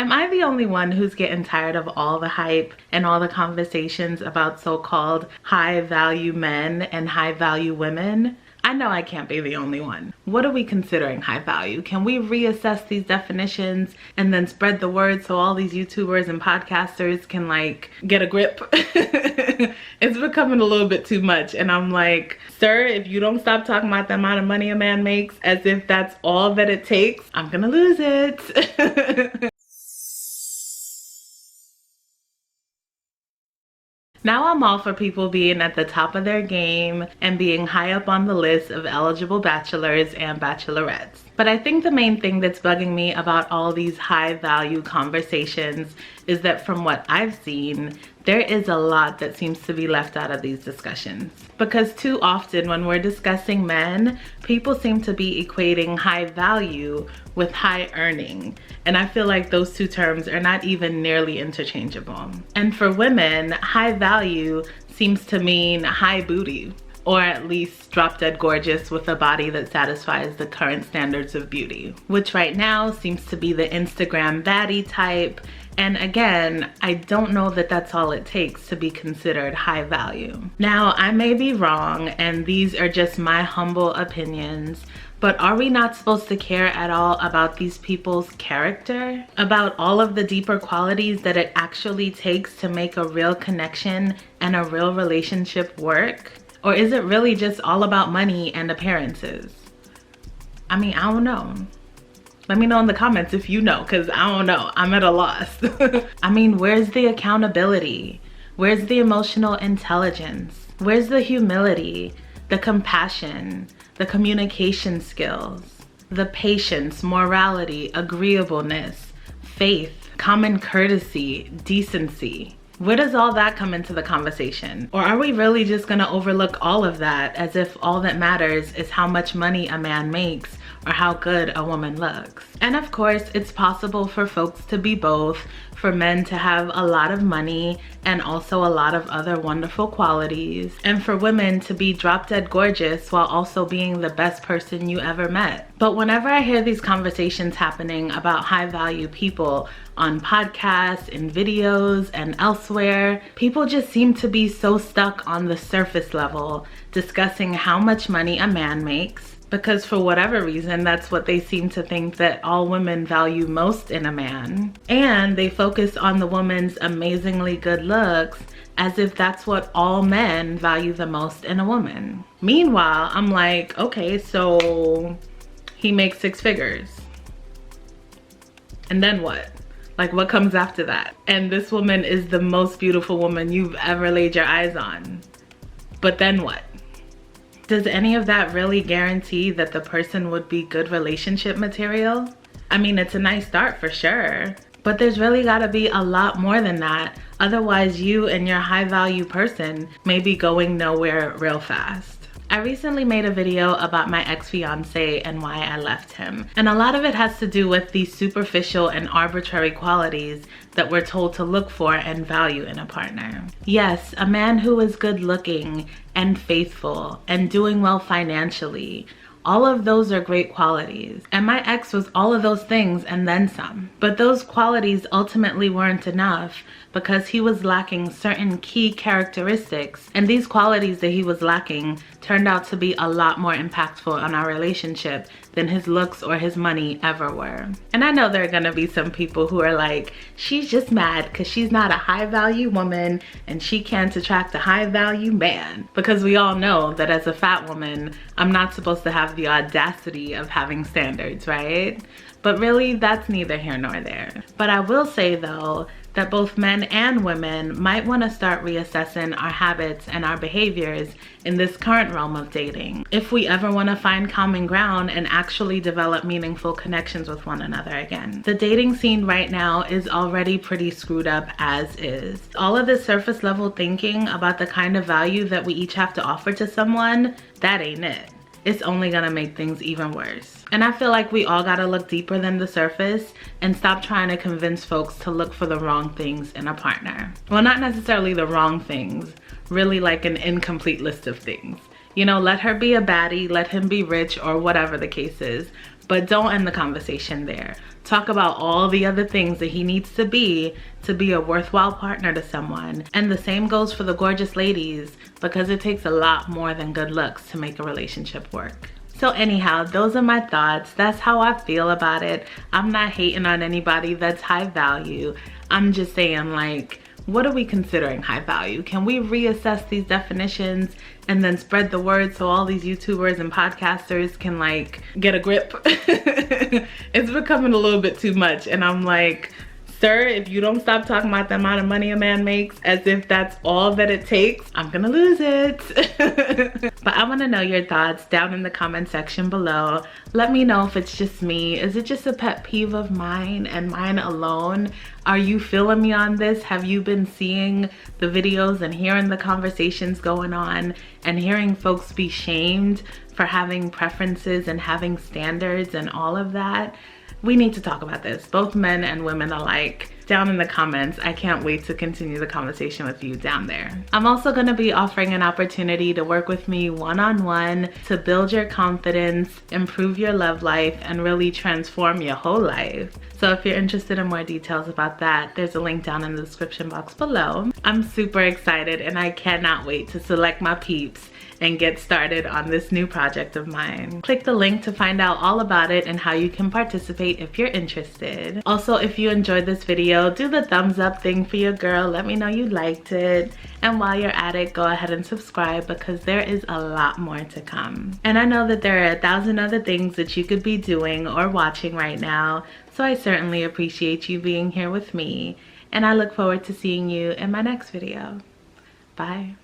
Am I the only one who's getting tired of all the hype and all the conversations about so-called high value men and high value women? I know I can't be the only one. What are we considering high value? Can we reassess these definitions and then spread the word so all these YouTubers and podcasters can like get a grip? It's becoming a little bit too much, and I'm like, sir, if you don't stop talking about the amount of money a man makes as if that's all that it takes, I'm gonna lose it. Now I'm all for people being at the top of their game and being high up on the list of eligible bachelors and bachelorettes. But I think the main thing that's bugging me about all these high value conversations is that from what I've seen, there is a lot that seems to be left out of these discussions. Because too often when we're discussing men, people seem to be equating high value with high earning. And I feel like those two terms are not even nearly interchangeable. And for women, high value seems to mean high booty, or at least drop dead gorgeous with a body that satisfies the current standards of beauty, which right now seems to be the Instagram baddie type. And again, I don't know that that's all it takes to be considered high value. Now, I may be wrong, and these are just my humble opinions, but are we not supposed to care at all about these people's character? About all of the deeper qualities that it actually takes to make a real connection and a real relationship work? Or is it really just all about money and appearances? I mean, I don't know. Let me know in the comments if you know, because I don't know. I'm at a loss. I mean, where's the accountability? Where's the emotional intelligence? Where's the humility, the compassion, the communication skills, the patience, morality, agreeableness, faith, common courtesy, decency? Where does all that come into the conversation? Or are we really just gonna overlook all of that as if all that matters is how much money a man makes or how good a woman looks? And of course, it's possible for folks to be both, for men to have a lot of money and also a lot of other wonderful qualities, and for women to be drop dead gorgeous while also being the best person you ever met. But whenever I hear these conversations happening about high value people on podcasts, in videos, and elsewhere, people just seem to be so stuck on the surface level, discussing how much money a man makes, because for whatever reason, that's what they seem to think that all women value most in a man. And they focus on the woman's amazingly good looks as if that's what all men value the most in a woman. Meanwhile, I'm like, okay, so he makes 6 figures. And then what? Like, what comes after that? And this woman is the most beautiful woman you've ever laid your eyes on. But then what? Does any of that really guarantee that the person would be good relationship material? I mean, it's a nice start for sure, but there's really gotta be a lot more than that. Otherwise, you and your high value person may be going nowhere real fast. I recently made a video about my ex-fiance and why I left him. And a lot of it has to do with these superficial and arbitrary qualities that we're told to look for and value in a partner. Yes, a man who is good looking and faithful and doing well financially. All of those are great qualities. And my ex was all of those things and then some. But those qualities ultimately weren't enough because he was lacking certain key characteristics. And these qualities that he was lacking turned out to be a lot more impactful on our relationship than his looks or his money ever were. And I know there are gonna be some people who are like, she's just mad because she's not a high value woman and she can't attract a high value man. Because we all know that as a fat woman, I'm not supposed to have the audacity of having standards, right? But really, that's neither here nor there. But I will say though, that both men and women might want to start reassessing our habits and our behaviors in this current realm of dating, if we ever want to find common ground and actually develop meaningful connections with one another again. The dating scene right now is already pretty screwed up as is. All of this surface level thinking about the kind of value that we each have to offer to someone, that ain't it. It's only gonna make things even worse. And I feel like we all gotta look deeper than the surface and stop trying to convince folks to look for the wrong things in a partner. Well, not necessarily the wrong things, really like an incomplete list of things. You know, let her be a baddie, let him be rich, or whatever the case is. But don't end the conversation there. Talk about all the other things that he needs to be a worthwhile partner to someone. And the same goes for the gorgeous ladies, because it takes a lot more than good looks to make a relationship work. So anyhow, those are my thoughts. That's how I feel about it. I'm not hating on anybody that's high value. I'm just saying, like, what are we considering high value? Can we reassess these definitions and then spread the word so all these YouTubers and podcasters can like get a grip? It's becoming a little bit too much, and I'm like, sir, if you don't stop talking about the amount of money a man makes as if that's all that it takes, I'm gonna lose it. But I wanna know your thoughts down in the comment section below. Let me know if it's just me. Is it just a pet peeve of mine and mine alone? Are you feeling me on this? Have you been seeing the videos and hearing the conversations going on and hearing folks be shamed for having preferences and having standards and all of that? We need to talk about this, both men and women alike, down in the comments. I can't wait to continue the conversation with you down there. I'm also gonna be offering an opportunity to work with me one-on-one to build your confidence, improve your love life, and really transform your whole life. So if you're interested in more details about that, there's a link down in the description box below. I'm super excited and I cannot wait to select my peeps and get started on this new project of mine. Click the link to find out all about it and how you can participate if you're interested. Also, if you enjoyed this video, do the thumbs up thing for your girl. Let me know you liked it. And while you're at it, go ahead and subscribe because there is a lot more to come. And I know that there are 1,000 other things that you could be doing or watching right now, so I certainly appreciate you being here with me. And I look forward to seeing you in my next video. Bye.